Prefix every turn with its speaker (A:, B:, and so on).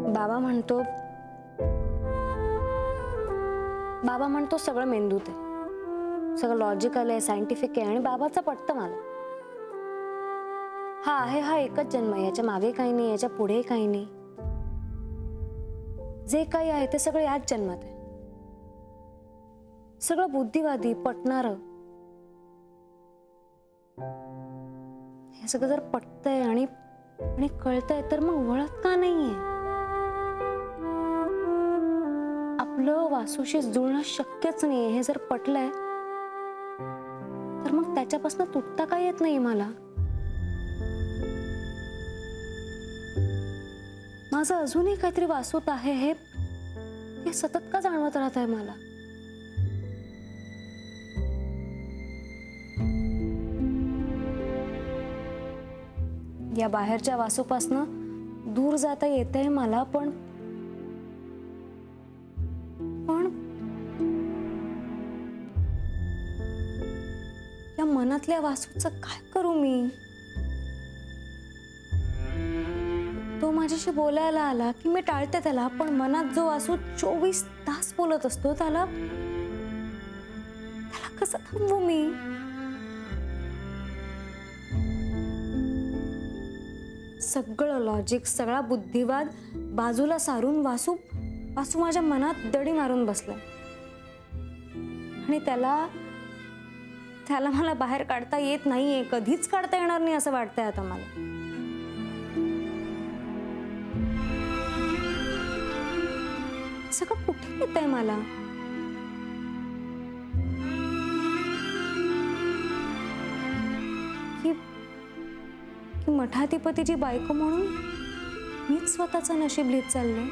A: बाबा म्हणतो सगळं मेंदूत आहे, सगळं लॉजिकल आहे, सायंटिफिक आहे आणि बाबाचं पटतं मला. हा एकच जन्म, याच्या मागे काही नाही, याच्या पुढे काही नाही. जे काही आहे ते सगळं याच जन्मात आहे. सगळं बुद्धिवादी, पटणारं. हे सगळं जर पटतंय आणि कळतंय तर मग वळत का नाहीये? आपलं वासूशी जुळणं शक्यच नाहीये हे जर पटलंय तर मग त्याच्यापासून तुटता का येत नाही मला? माझं अजूनही काहीतरी वासूत आहे हे सतत का जाणवत राहत आहे मला? या बाहेरच्या वासूपासनं दूर जाता येतंय मला, पण या मनातल्या वासूचं काय करू मी? तो माझ्याशी बोलायला आला की मी टाळते त्याला, पण मनात जो वासू 24 तास बोलत असतो त्याला कसं थांबवू मी? सगळं लॉजिक, सगळा बुद्धिवाद बाजूला सारून वासू माझ्या मनात दडी मारून बसलाय आणि त्याला मला बाहेर काढता येत नाहीये, कधीच काढता येणार नाही असं वाटतंय आता मला. सगळं कुठे येतंय मला? की मठाधिपतीची बायको म्हणून मीच स्वतःचं नशीब लिहित चालले.